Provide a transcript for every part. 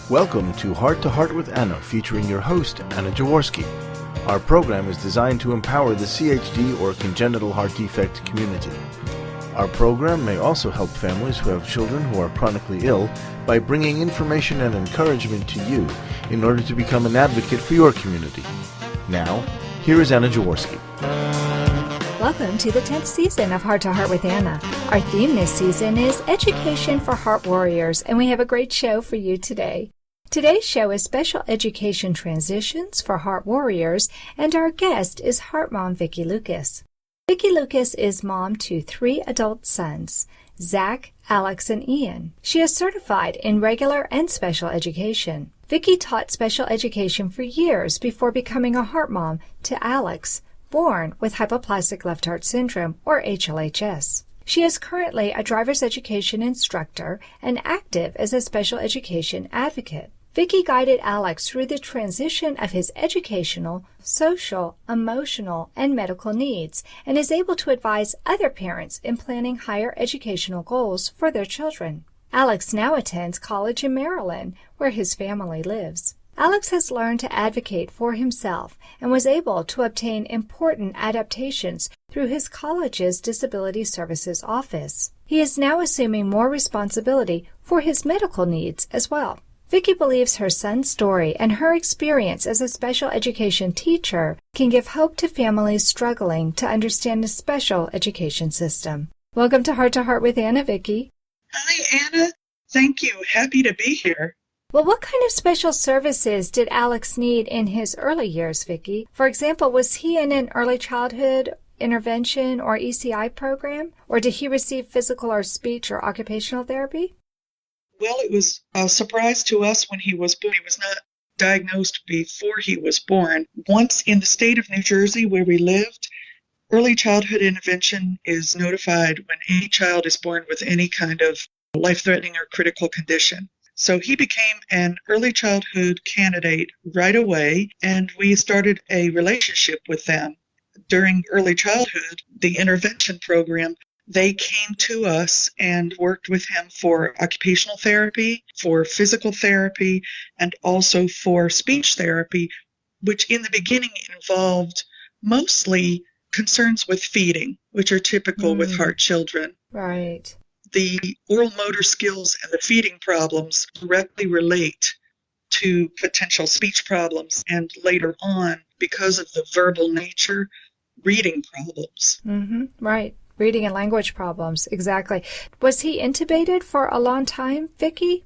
Welcome to Heart with Anna, featuring your host, Anna Jaworski. Our program is designed to empower the CHD or congenital heart defect community. Our program may also help families who have children who are chronically ill by bringing information and encouragement to you in order to become an advocate for your community. Now, here is Anna Jaworski. Welcome to the 10th season of Heart to Heart with Anna. Our theme this season is Education for Heart Warriors, and we have a great show for you today. Today's show is Special Education Transitions for Heart Warriors, and our guest is Heart Mom Vicki Lucas. Vicki Lucas is mom to 3 adult sons, Zach, Alex, and Ian. She is certified in regular and special education. Vicki taught special education for years before becoming a heart mom to Alex, born with hypoplastic-left-heart syndrome, or HLHS. She is currently a driver's education instructor and active as a special education advocate. Vicki guided Alex through the transition of his educational, social, emotional, and medical needs, and is able to advise other parents in planning higher educational goals for their children. Alex now attends college in Maryland, where his family lives. Alex has learned to advocate for himself and was able to obtain important adaptations through his college's Disability Services Office. He is now assuming more responsibility for his medical needs as well. Vicki believes her son's story and her experience as a special education teacher can give hope to families struggling to understand the special education system. Welcome to Heart with Anna, Vicki. Hi, Anna. Thank you. Happy to be here. Well, what kind of special services did Alex need in his early years, Vicki? For example, was he in an early childhood intervention or ECI program, or did he receive physical or speech or occupational therapy? Well, it was a surprise to us when he was born. He was not diagnosed before he was born. Once in the state of New Jersey where we lived, early childhood intervention is notified when any child is born with any kind of life-threatening or critical condition. So he became an early childhood candidate right away, and we started a relationship with them. During early childhood, the intervention program, they came to us and worked with him for occupational therapy, for physical therapy, and also for speech therapy, which in the beginning involved mostly concerns with feeding, which are typical with heart children. Right. The oral motor skills and the feeding problems directly relate to potential speech problems, and later on, because of the verbal nature, reading problems. Right. Reading and language problems. Exactly. Was he intubated for a long time, Vicki?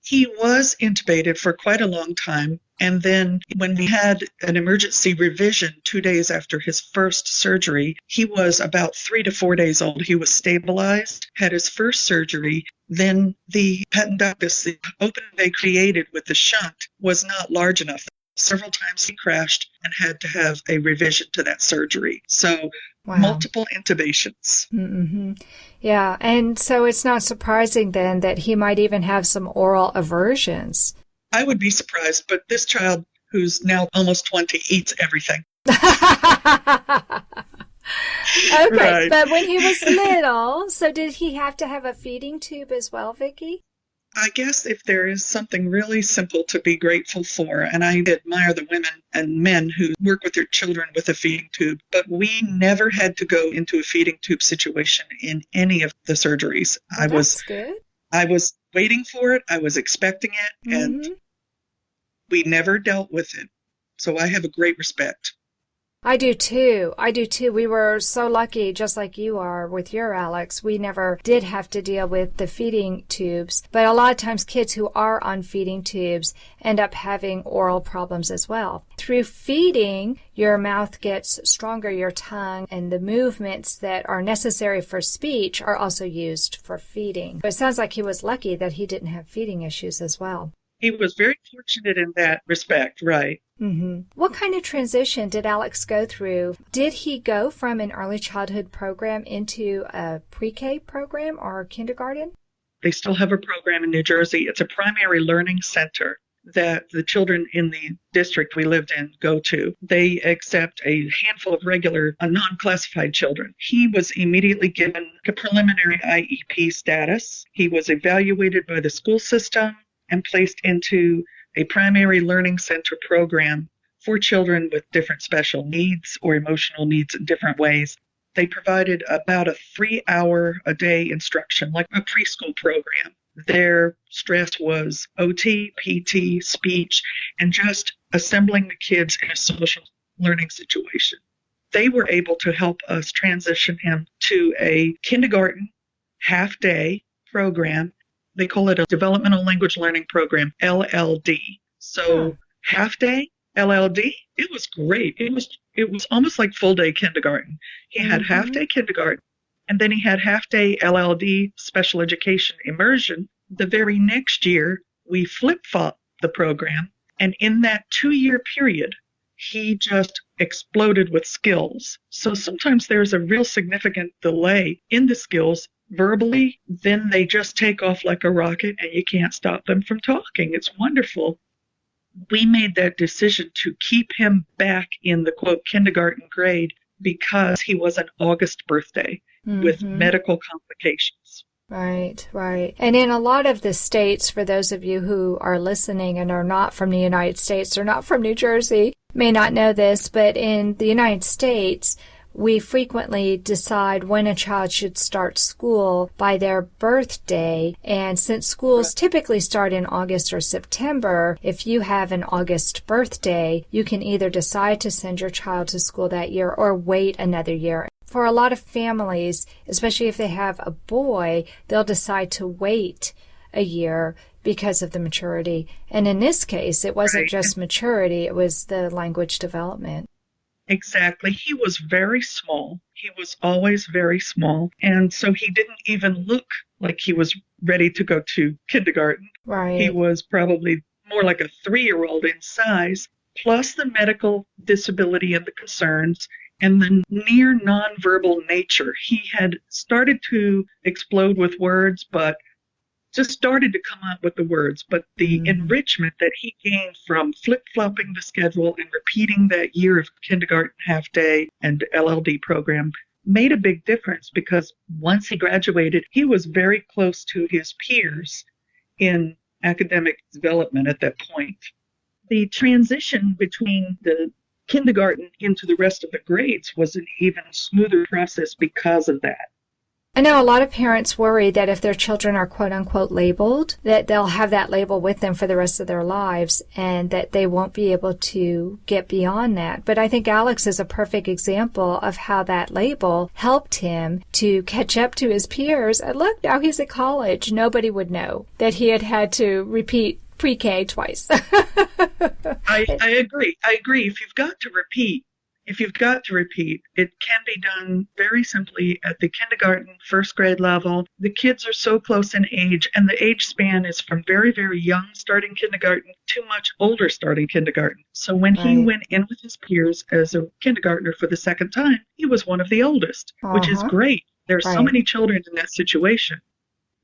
He was intubated for quite a long time. And then when we had an emergency revision 2 days after his first surgery, he was about 3 to 4 days old. He was stabilized, had his first surgery. Then the appendicitis, the opening they created with the shunt, was not large enough. Several times he crashed and had to have a revision to that surgery. So multiple intubations. Yeah, and so it's not surprising then that he might even have some oral aversions. I would be surprised, but this child, who's now almost 20, eats everything. Okay, right. But when he was little, so did he have to have a feeding tube as well, Vicki? I guess if there is something really simple to be grateful for, and I admire the women and men who work with their children with a feeding tube, but we never had to go into a feeding tube situation in any of the surgeries. Well, that's good. I was waiting for it. I was expecting it, and we never dealt with it. So I have a great respect. I do too. We were so lucky, just like you are with your Alex. We never did have to deal with the feeding tubes. But a lot of times kids who are on feeding tubes end up having oral problems as well. Through feeding, your mouth gets stronger, your tongue, and the movements that are necessary for speech are also used for feeding. But it sounds like he was lucky that he didn't have feeding issues as well. He was very fortunate in that respect, right? What kind of transition did Alex go through? Did he go from an early childhood program into a pre-K program or kindergarten? They still have a program in New Jersey. It's a primary learning center that the children in the district we lived in go to. They accept a handful of regular non-classified children. He was immediately given a preliminary IEP status. He was evaluated by the school system and placed into a primary learning center program for children with different special needs or emotional needs in different ways. They provided about a 3-hour-a-day instruction, like a preschool program. Their stress was OT, PT, speech, and just assembling the kids in a social learning situation. They were able to help us transition him to a kindergarten half-day program. They call it a developmental language learning program, LLD. So half-day, LLD, it was great. It was almost like full-day kindergarten. He had half-day kindergarten, and then he had half-day LLD, special education immersion. The very next year, we flip-flopped the program, and in that 2-year period, he just exploded with skills. So sometimes there's a real significant delay in the skills verbally, then they just take off like a rocket and you can't stop them from talking. It's wonderful. We made that decision to keep him back in the, quote, kindergarten grade because he was an August birthday with medical complications. Right, right. And in a lot of the states, for those of you who are listening and are not from the United States or not from New Jersey, may not know this, but in the United States, we frequently decide when a child should start school by their birthday. And since schools typically start in August or September, if you have an August birthday, you can either decide to send your child to school that year or wait another year. For a lot of families, especially if they have a boy, they'll decide to wait a year because of the maturity. And in this case, it wasn't just maturity, it was the language development. Exactly. He was very small. He was always very small. And so he didn't even look like he was ready to go to kindergarten. Right. He was probably more like a 3-year-old in size, plus the medical disability and the concerns and the near nonverbal nature. He had started to explode with words, but just started to come out with the words. But the enrichment that he gained from flip-flopping the schedule and repeating that year of kindergarten half-day and LLD program made a big difference, because once he graduated, he was very close to his peers in academic development at that point. The transition between the kindergarten into the rest of the grades was an even smoother process because of that. I know a lot of parents worry that if their children are quote-unquote labeled, that they'll have that label with them for the rest of their lives and that they won't be able to get beyond that. But I think Alex is a perfect example of how that label helped him to catch up to his peers. And look, now he's at college. Nobody would know that he had had to repeat pre-K twice. I agree. If you've got to repeat, it can be done very simply at the kindergarten, first grade level. The kids are so close in age, and the age span is from very, very young starting kindergarten to much older starting kindergarten. So when he went in with his peers as a kindergartner for the second time, he was one of the oldest, which is great. There's so many children in that situation.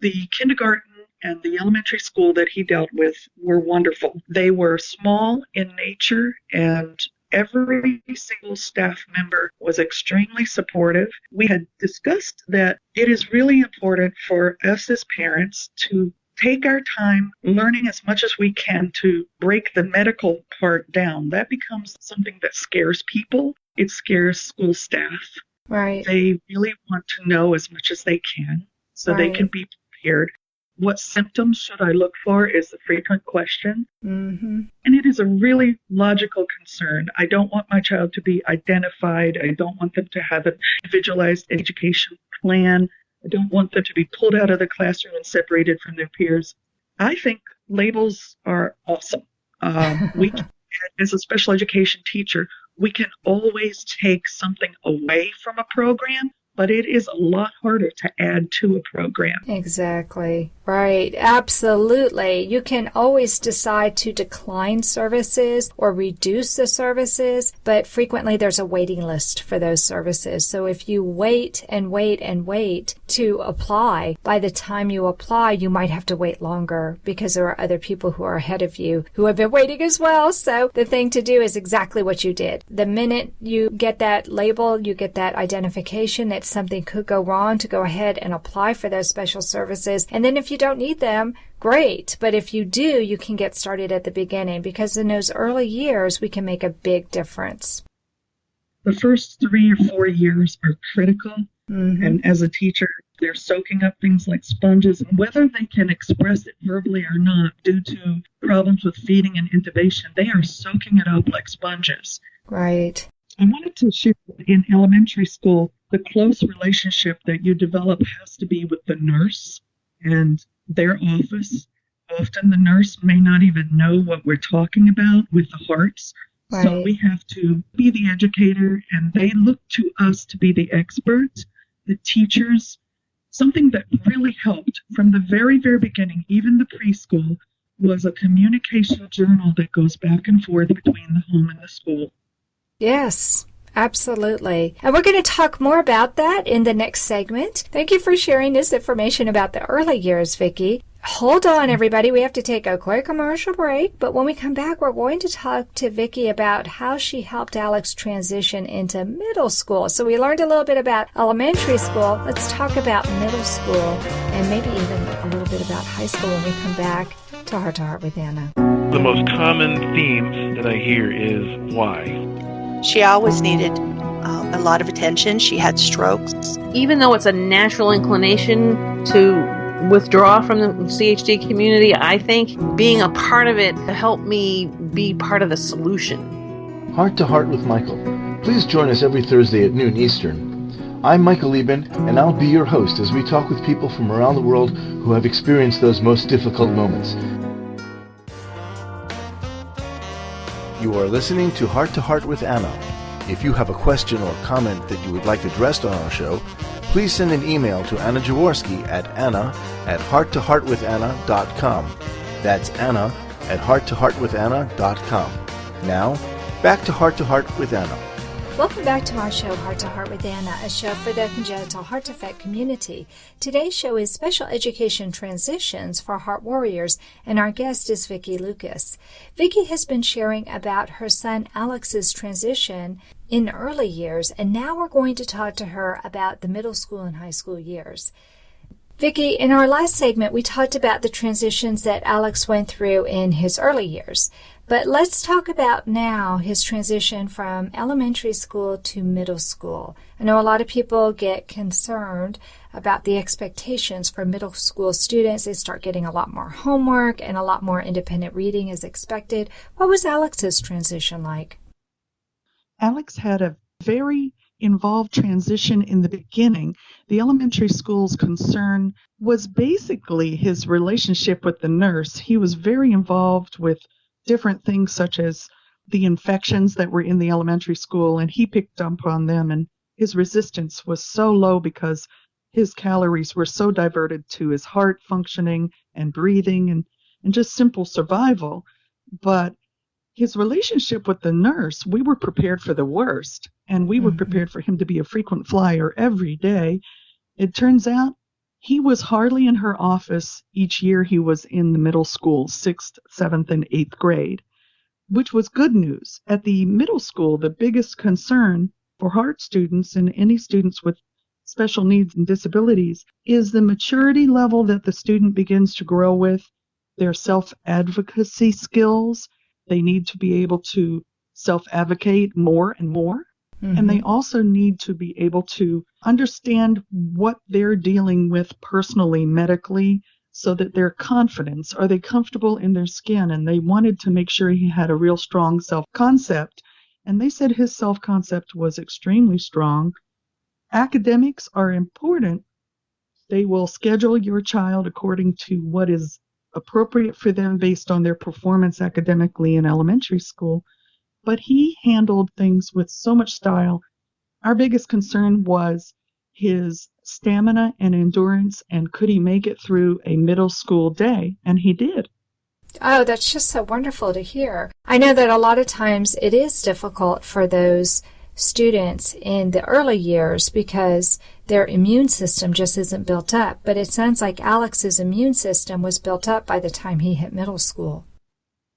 The kindergarten and the elementary school that he dealt with were wonderful. They were small in nature, and every single staff member was extremely supportive. We had discussed that it is really important for us as parents to take our time learning as much as we can to break the medical part down. That becomes something that scares people. It scares school staff. Right. They really want to know as much as they can so they can be prepared. What symptoms should I look for is the frequent question. And it is a really logical concern. I don't want my child to be identified. I don't want them to have an individualized education plan. I don't want them to be pulled out of the classroom and separated from their peers. I think labels are awesome. We can, as a special education teacher, we can always take something away from a program, but it is a lot harder to add to a program. Exactly. Right. Absolutely. You can always decide to decline services or reduce the services, but frequently there's a waiting list for those services. So if you wait and wait and wait to apply, by the time you apply, you might have to wait longer because there are other people who are ahead of you who have been waiting as well. So the thing to do is exactly what you did. The minute you get that label, you get that identification that something could go wrong, to go ahead and apply for those special services. And then if you don't need them, great. But if you do, you can get started at the beginning, because in those early years, we can make a big difference. The first 3 or 4 years are critical. And as a teacher, they're soaking up things like sponges, and whether they can express it verbally or not due to problems with feeding and intubation, they are soaking it up like sponges. Right. I wanted to share in elementary school, the close relationship that you develop has to be with the nurse and their office. Often the nurse may not even know what we're talking about with the hearts. Right. So we have to be the educator, and they look to us to be the experts, the teachers. Something that really helped from the very, very beginning, even the preschool, was a communication journal that goes back and forth between the home and the school. Yes, absolutely. And we're going to talk more about that in the next segment. Thank you for sharing this information about the early years, Vicki. Hold on, everybody. We have to take a quick commercial break, but when we come back, we're going to talk to Vicki about how she helped Alex transition into middle school. So we learned a little bit about elementary school. Let's talk about middle school and maybe even a little bit about high school when we come back to Heart with Anna. The most common themes that I hear is why. She always needed a lot of attention. She had strokes. Even though it's a natural inclination to withdraw from the CHD community, I think being a part of it helped me be part of the solution. Heart to Heart with Michael. Please join us every Thursday at noon Eastern. I'm Michael Eben, and I'll be your host as we talk with people from around the world who have experienced those most difficult moments. You are listening to Heart with Anna. If you have a question or comment that you would like addressed on our show, please send an email to Anna Jaworski at anna@hearttoheartwithanna.com. That's anna@hearttoheartwithanna.com. Now, back to Heart with Anna. Welcome back to our show, Heart to Heart with Anna, a show for the congenital heart defect community. Today's show is Special Education Transitions for Heart Warriors, and our guest is Vicki Lucas. Vicki has been sharing about her son Alex's transition in early years, and now we're going to talk to her about the middle school and high school years. Vicki, in our last segment, we talked about the transitions that Alex went through in his early years. But let's talk about now his transition from elementary school to middle school. I know a lot of people get concerned about the expectations for middle school students. They start getting a lot more homework and a lot more independent reading is expected. What was Alex's transition like? Alex had a very involved transition in the beginning. The elementary school's concern was basically his relationship with the nurse. He was very involved with different things such as the infections that were in the elementary school, and he picked up on them, and his resistance was so low because his calories were so diverted to his heart functioning and breathing and just simple survival. But his relationship with the nurse, we were prepared for the worst, and we were prepared for him to be a frequent flyer every day. It turns out he was hardly in her office each year he was in the middle school, 6th, 7th, and 8th grade, which was good news. At the middle school, the biggest concern for heart students and any students with special needs and disabilities is the maturity level that the student begins to grow with, their self-advocacy skills. They need to be able to self-advocate more and more. And they also need to be able to understand what they're dealing with personally, medically, so that they're confident. Are they comfortable in their skin? And they wanted to make sure he had a real strong self-concept. And they said his self-concept was extremely strong. Academics are important. They will schedule your child according to what is appropriate for them based on their performance academically in elementary school. But he handled things with so much style. Our biggest concern was his stamina and endurance, and could he make it through a middle school day? And he did. Oh, that's just so wonderful to hear. I know that a lot of times it is difficult for those students in the early years because their immune system just isn't built up. But it sounds like Alex's immune system was built up by the time he hit middle school.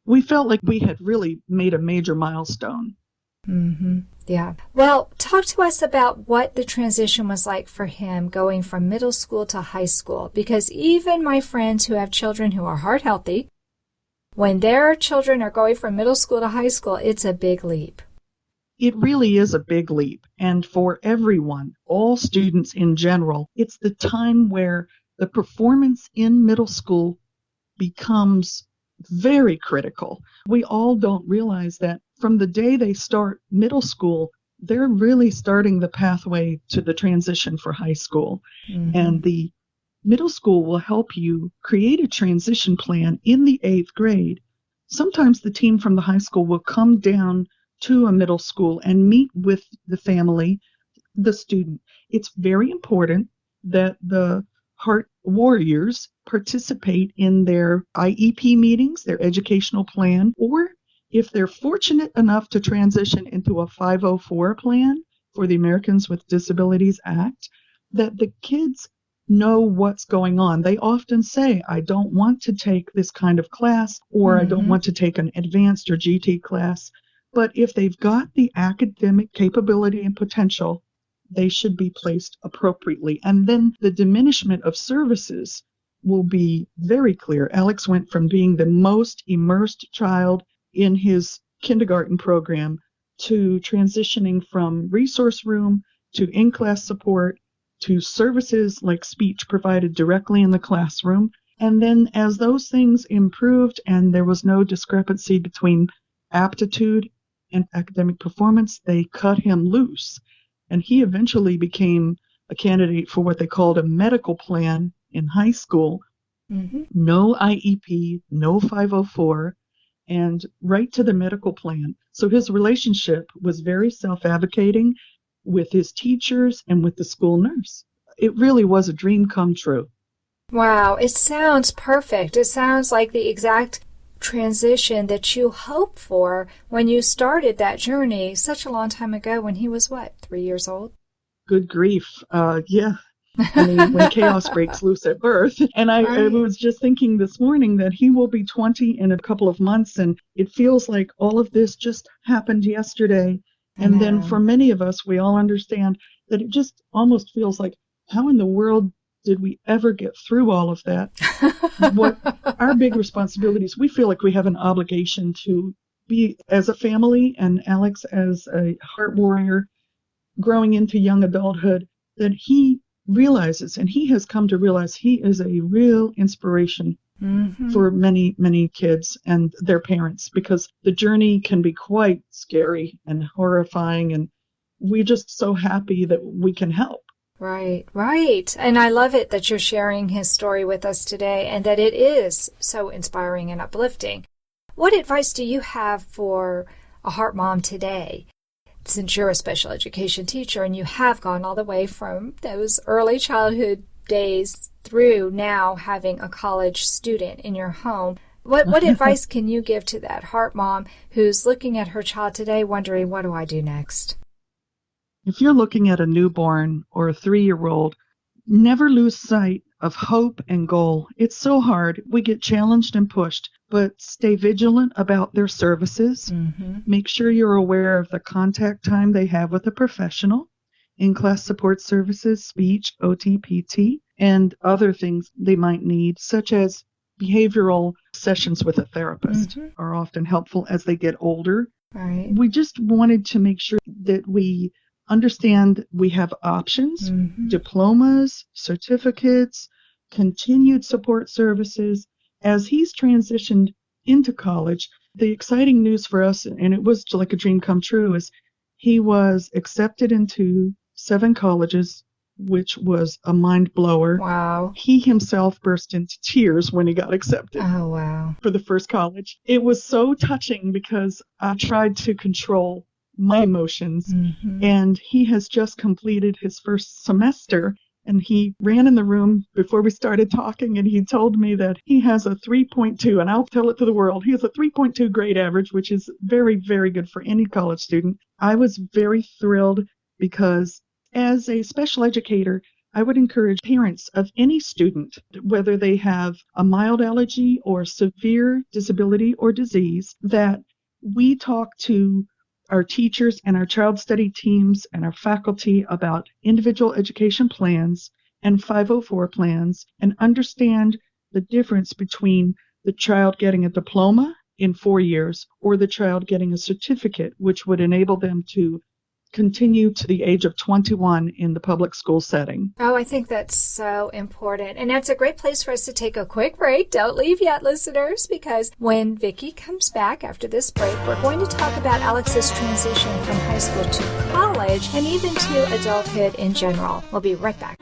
We felt like we had really made a major milestone. Mm-hmm. Yeah. Well, talk to us about what the transition was like for him going from middle school to high school, because even my friends who have children who are heart healthy, when their children are going from middle school to high school, it's a big leap. It really is a big leap. And for everyone, all students in general, it's the time where the performance in middle school becomes very critical. We all don't realize that from the day they start middle school, they're really starting the pathway to the transition for high school. Mm-hmm. And the middle school will help you create a transition plan in the 8th grade. Sometimes the team from the high school will come down to a middle school and meet with the family, the student. It's very important that the Heart Warriors participate in their IEP meetings, their educational plan, or if they're fortunate enough to transition into a 504 plan for the Americans with Disabilities Act, that the kids know what's going on. They often say, I don't want to take this kind of class, or I don't want to take an advanced or GT class. But if they've got the academic capability and potential, they should be placed appropriately. And then the diminishment of services will be very clear. Alex went from being the most immersed child in his kindergarten program to transitioning from resource room to in-class support to services like speech provided directly in the classroom. And then as those things improved and there was no discrepancy between aptitude and academic performance, they cut him loose. And he eventually became a candidate for what they called a medical plan in high school. Mm-hmm. No IEP, no 504, and right to the medical plan. So his relationship was very self-advocating with his teachers and with the school nurse. It really was a dream come true. Wow, it sounds perfect. It sounds like the exact transition that you hoped for when you started that journey such a long time ago when he was, 3 years old? Good grief. Yeah. I mean, when chaos breaks loose at birth. And I was just thinking this morning that he will be 20 in a couple of months, and it feels like all of this just happened yesterday. And then for many of us, we all understand that it just almost feels like, how in the world did we ever get through all of that? What our big responsibilities, we feel like we have an obligation to be, as a family, and Alex as a heart warrior growing into young adulthood, that he realizes, and he has come to realize, he is a real inspiration for many, many kids and their parents, because the journey can be quite scary and horrifying, and we're just so happy that we can help. Right, right. And I love it that you're sharing his story with us today and that it is so inspiring and uplifting. What advice do you have for a heart mom today? Since you're a special education teacher and you have gone all the way from those early childhood days through now having a college student in your home, what advice can you give to that heart mom who's looking at her child today wondering, what do I do next? If you're looking at a newborn or a 3-year-old, never lose sight of hope and goal. It's so hard. We get challenged and pushed, but stay vigilant about their services. Make sure you're aware of the contact time they have with a professional, in-class support services, speech, OT, PT, and other things they might need, such as behavioral sessions with a therapist are often helpful as they get older. Right. We just wanted to make sure that we understand we have options, diplomas, certificates, continued support services. As he's transitioned into college, the exciting news for us, and it was like a dream come true, is he was accepted into 7 colleges, which was a mind blower. Wow. He himself burst into tears when he got accepted. Oh, wow. For the first college. It was so touching because I tried to control my emotions, and he has just completed his first semester, and he ran in the room before we started talking, and he told me that he has a 3.2, and I'll tell it to the world. He has a 3.2 grade average, which is very, very good for any college student. I was very thrilled because as a special educator, I would encourage parents of any student, whether they have a mild allergy or severe disability or disease, that we talk to our teachers and our child study teams and our faculty about individual education plans and 504 plans and understand the difference between the child getting a diploma in 4 years or the child getting a certificate, which would enable them to continue to the age of 21 in the public school setting. Oh, I think that's so important. And that's a great place for us to take a quick break. Don't leave yet, listeners, because when Vicki comes back after this break, we're going to talk about Alex's transition from high school to college and even to adulthood in general. We'll be right back.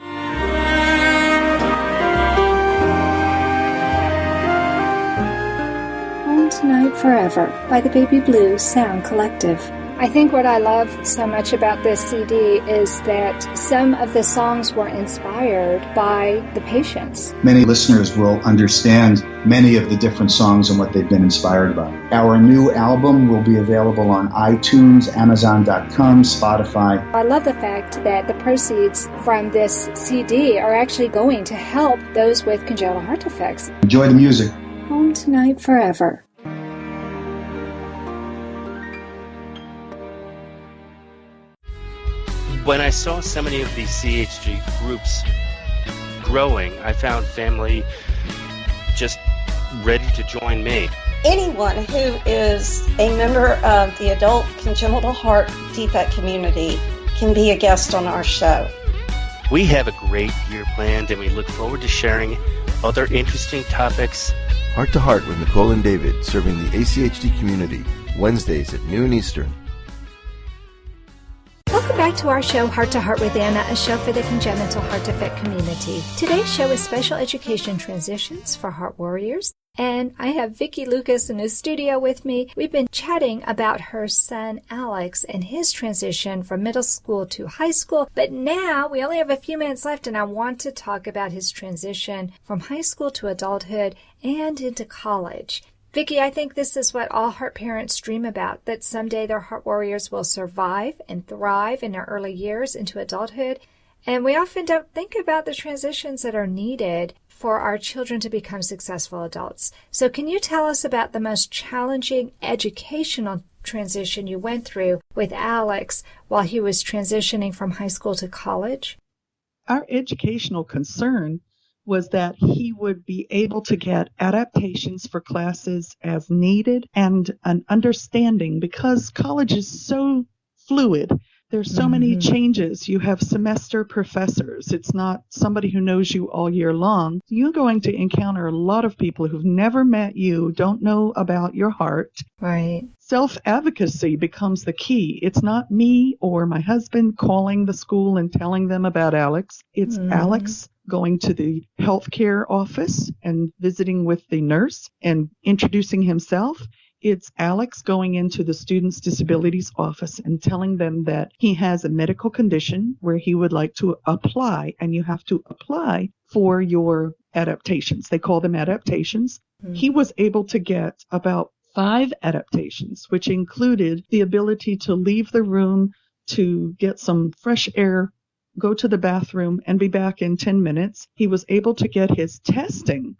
Home Tonight Forever by the Baby Blue Sound Collective. I think what I love so much about this CD is that some of the songs were inspired by the patients. Many listeners will understand many of the different songs and what they've been inspired by. Our new album will be available on iTunes, Amazon.com, Spotify. I love the fact that the proceeds from this CD are actually going to help those with congenital heart defects. Enjoy the music. Home Tonight Forever. When I saw so many of these CHD groups growing, I found family just ready to join me. Anyone who is a member of the adult congenital heart defect community can be a guest on our show. We have a great year planned, and we look forward to sharing other interesting topics. Heart to Heart with Nicole and David, serving the ACHD community, Wednesdays at noon Eastern. Welcome back to our show, Heart to Heart with Anna, a show for the congenital heart defect community. Today's show is Special Education Transitions for Heart Warriors. And I have Vicki Lucas in the studio with me. We've been chatting about her son, Alex, and his transition from middle school to high school. But now we only have a few minutes left, and I want to talk about his transition from high school to adulthood and into college. Vicki, I think this is what all heart parents dream about, that someday their heart warriors will survive and thrive in their early years into adulthood. And we often don't think about the transitions that are needed for our children to become successful adults. So can you tell us about the most challenging educational transition you went through with Alex while he was transitioning from high school to college? Our educational concern was that he would be able to get adaptations for classes as needed and an understanding, because college is so fluid. There's so many changes. You have semester professors. It's not somebody who knows you all year long. You're going to encounter a lot of people who've never met you, don't know about your heart. Right. Self-advocacy becomes the key. It's not me or my husband calling the school and telling them about Alex. It's Alex going to the healthcare office and visiting with the nurse and introducing himself. It's Alex going into the student's disabilities office and telling them that he has a medical condition where he would like to apply, and you have to apply for your adaptations. They call them adaptations. He was able to get about 5 adaptations, which included the ability to leave the room to get some fresh air, go to the bathroom, and be back in 10 minutes. He was able to get his testing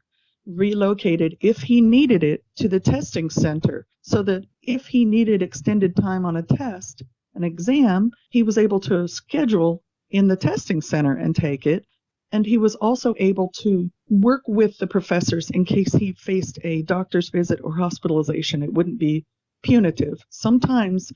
relocated, if he needed it, to the testing center, so that if he needed extended time on a test, an exam, he was able to schedule in the testing center and take it. And he was also able to work with the professors in case he faced a doctor's visit or hospitalization. It wouldn't be punitive. Sometimes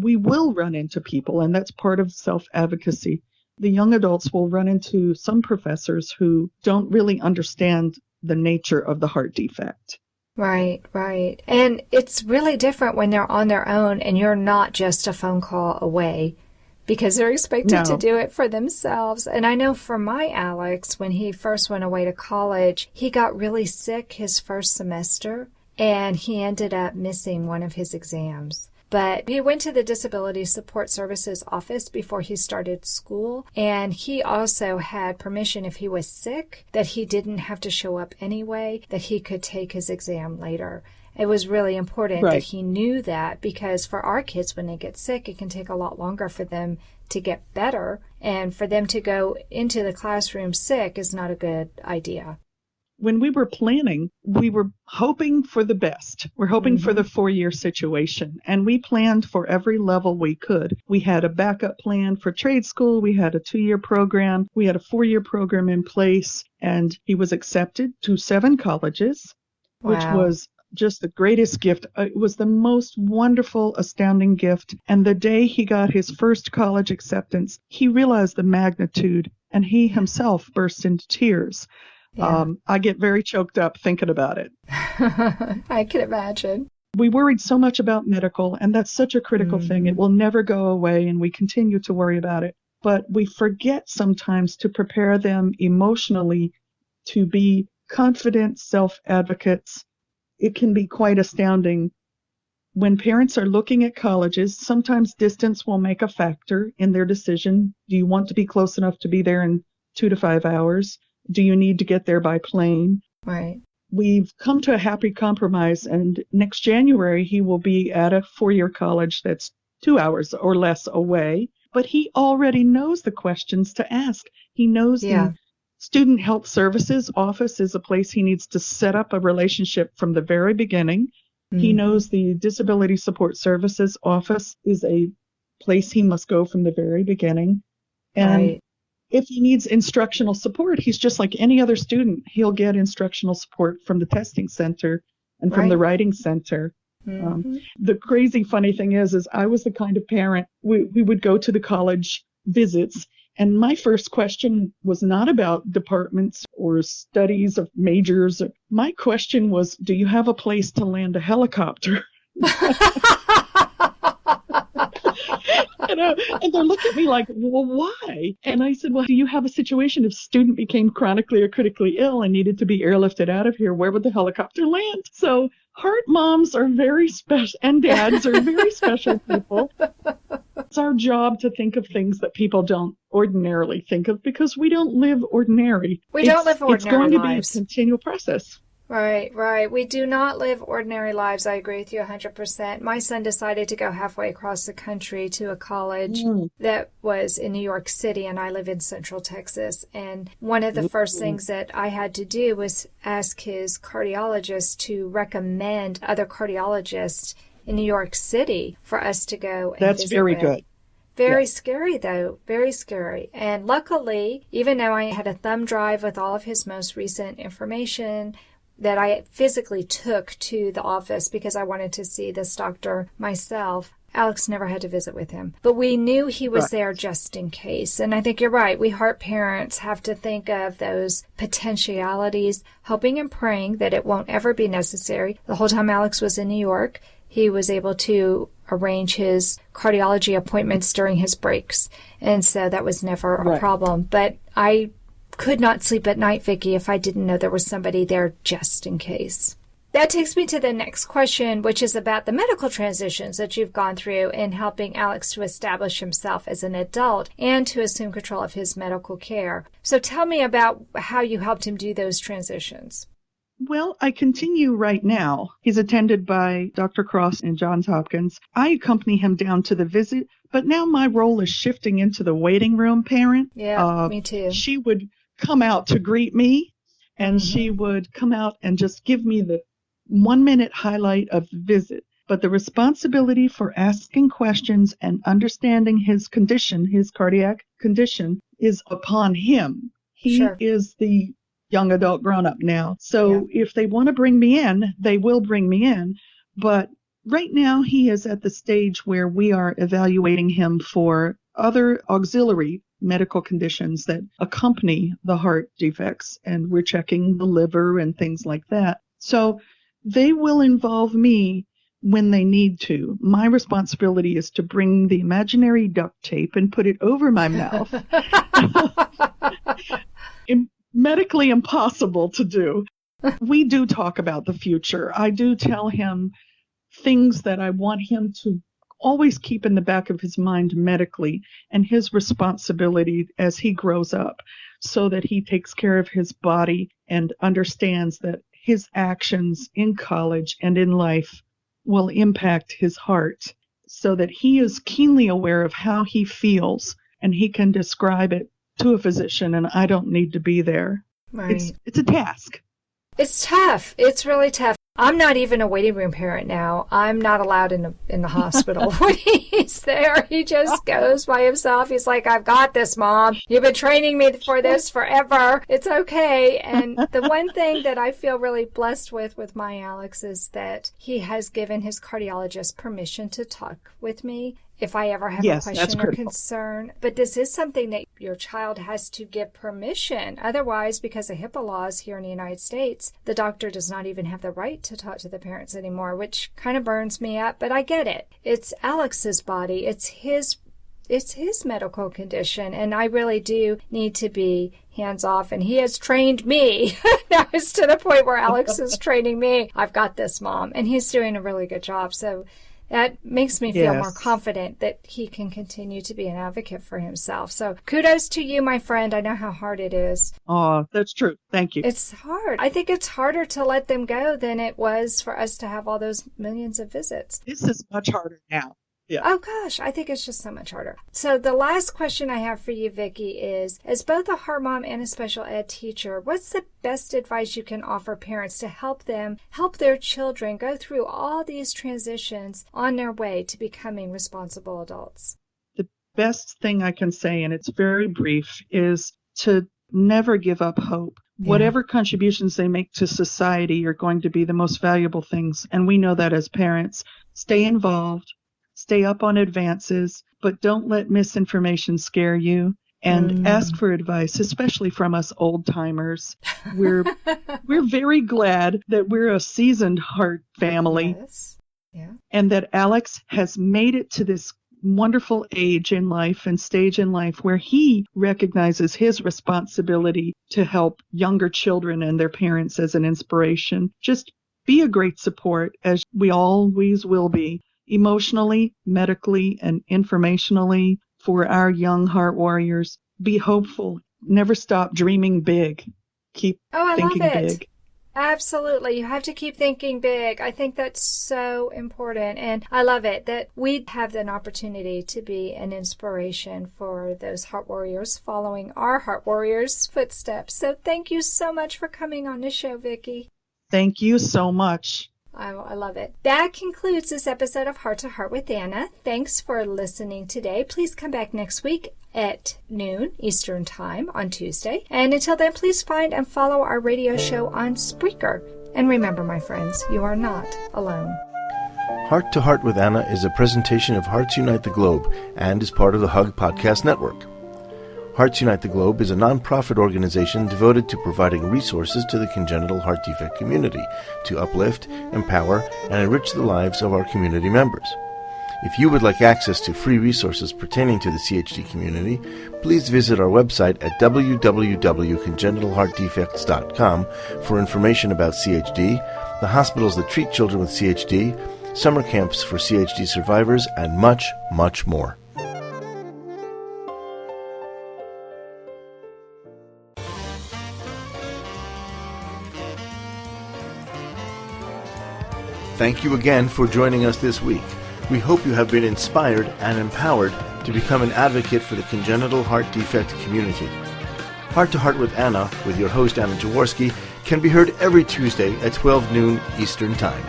we will run into people, and that's part of self-advocacy. The young adults will run into some professors who don't really understand the nature of the heart defect. Right, right. And it's really different when they're on their own and you're not just a phone call away, because they're expected to do it for themselves. And I know for my Alex, when he first went away to college, he got really sick his first semester and he ended up missing one of his exams. But he went to the Disability Support Services office before he started school, and he also had permission if he was sick that he didn't have to show up anyway, that he could take his exam later. It was really important that he knew that, because for our kids, when they get sick, it can take a lot longer for them to get better, and for them to go into the classroom sick is not a good idea. when we were planning, we were hoping for the best. We're hoping for the 4-year situation. And we planned for every level we could. We had a backup plan for trade school. We had a 2-year program. We had a 4-year program in place. And he was accepted to 7 colleges, which was just the greatest gift. It was the most wonderful, astounding gift. And the day he got his first college acceptance, he realized the magnitude, and he himself burst into tears. Yeah. I get very choked up thinking about it. I can imagine. We worried so much about medical, and that's such a critical thing. It will never go away, and we continue to worry about it. But we forget sometimes to prepare them emotionally to be confident self-advocates. It can be quite astounding. When parents are looking at colleges, sometimes distance will make a factor in their decision. Do you want to be close enough to be there in 2 to 5 hours? Do you need to get there by plane? Right. We've come to a happy compromise, and next January he will be at a 4-year college that's 2 hours or less away. But he already knows the questions to ask. He knows the Student Health Services office is a place he needs to set up a relationship from the very beginning. He knows the Disability Support Services office is a place he must go from the very beginning. And if he needs instructional support, he's just like any other student. He'll get instructional support from the testing center and from the writing center. The crazy funny thing is I was the kind of parent, we would go to the college visits, and my first question was not about departments or studies of majors. My question was, do you have a place to land a helicopter? And they look at me like, well, why? And I said, well, do you have a situation if a student became chronically or critically ill and needed to be airlifted out of here? Where would the helicopter land? So heart moms are very special, and dads are very special people. It's our job to think of things that people don't ordinarily think of, because we don't live ordinary. We don't live ordinary lives. It's going to be a continual process. Right. We do not live ordinary lives. I agree with you 100%. My son decided to go halfway across the country to a college that was in New York City, and I live in Central Texas. And one of the first things that I had to do was ask his cardiologist to recommend other cardiologists in New York City for us to go and That's visit very with. good. Very scary, though. Very scary. And luckily, even though I had a thumb drive with all of his most recent information that I physically took to the office because I wanted to see this doctor myself, Alex never had to visit with him. But we knew he was there just in case. And I think you're right. We heart parents have to think of those potentialities, hoping and praying that it won't ever be necessary. The whole time Alex was in New York, he was able to arrange his cardiology appointments during his breaks. And so that was never a problem. But I could not sleep at night, Vicki, if I didn't know there was somebody there just in case. That takes me to the next question, which is about the medical transitions that you've gone through in helping Alex to establish himself as an adult and to assume control of his medical care. So tell me about how you helped him do those transitions. Well, I continue right now. He's attended by Dr. Cross and Johns Hopkins. I accompany him down to the visit, but now my role is shifting into the waiting room parent. Yeah, me too. She would come out to greet me, and she would come out and just give me the 1-minute highlight of the visit. But the responsibility for asking questions and understanding his condition, his cardiac condition, is upon him. He is the young adult grown-up now. So if they want to bring me in, they will bring me in. But right now he is at the stage where we are evaluating him for other auxiliary medical conditions that accompany the heart defects, and we're checking the liver and things like that. So they will involve me when they need to. My responsibility is to bring the imaginary duct tape and put it over my mouth. Medically impossible to do. We do talk about the future. I do tell him things that I want him to always keep in the back of his mind medically, and his responsibility as he grows up, so that he takes care of his body and understands that his actions in college and in life will impact his heart, so that he is keenly aware of how he feels and he can describe it to a physician, and I don't need to be there. Right. It's a task. It's tough. It's really tough. I'm not even a waiting room parent now. I'm not allowed in the hospital when he's there. He just goes by himself. He's like, I've got this, Mom. You've been training me for this forever. It's okay. And the one thing that I feel really blessed with my Alex is that he has given his cardiologist permission to talk with me if I ever have a question or concern. But this is something that your child has to give permission. Otherwise, because of HIPAA laws here in the United States, the doctor does not even have the right to talk to the parents anymore, which kind of burns me up. But I get it. It's Alex's body. It's his medical condition. And I really do need to be hands off. And he has trained me. Now it's to the point where Alex is training me. I've got this, Mom. And he's doing a really good job. So that makes me feel more confident that he can continue to be an advocate for himself. So kudos to you, my friend. I know how hard it is. Oh, that's true. Thank you. It's hard. I think it's harder to let them go than it was for us to have all those millions of visits. This is much harder now. Yeah. Oh, gosh. I think it's just so much harder. So the last question I have for you, Vicki, is, as both a heart mom and a special ed teacher, what's the best advice you can offer parents to help their children go through all these transitions on their way to becoming responsible adults? The best thing I can say, and it's very brief, is to never give up hope. Yeah. Whatever contributions they make to society are going to be the most valuable things. And we know that as parents. Stay involved. Stay up on advances, but don't let misinformation scare you, and ask for advice, especially from us old timers. We're very glad that we're a seasoned heart family. Yes. Yeah. And that Alex has made it to this wonderful age in life and stage in life where he recognizes his responsibility to help younger children and their parents as an inspiration. Just be a great support, as we always will be, emotionally, medically, and informationally for our young heart warriors. Be hopeful. Never stop dreaming big. Keep thinking big. Absolutely. You have to keep thinking big. I think that's so important. And I love it that we have an opportunity to be an inspiration for those heart warriors following our heart warriors' footsteps. So thank you so much for coming on the show, Vicki. Thank you so much. I love it. That concludes this episode of Heart to Heart with Anna. Thanks for listening today. Please come back next week at noon Eastern Time on Tuesday. And until then, please find and follow our radio show on Spreaker. And remember, my friends, you are not alone. Heart to Heart with Anna is a presentation of Hearts Unite the Globe and is part of the Hug Podcast Network. Hearts Unite the Globe is a non-profit organization devoted to providing resources to the congenital heart defect community to uplift, empower, and enrich the lives of our community members. If you would like access to free resources pertaining to the CHD community, please visit our website at www.congenital-heart-defects.com for information about CHD, the hospitals that treat children with CHD, summer camps for CHD survivors, and much, much more. Thank you again for joining us this week. We hope you have been inspired and empowered to become an advocate for the congenital heart defect community. Heart to Heart with Anna, with your host Anna Jaworski, can be heard every Tuesday at 12 noon Eastern Time.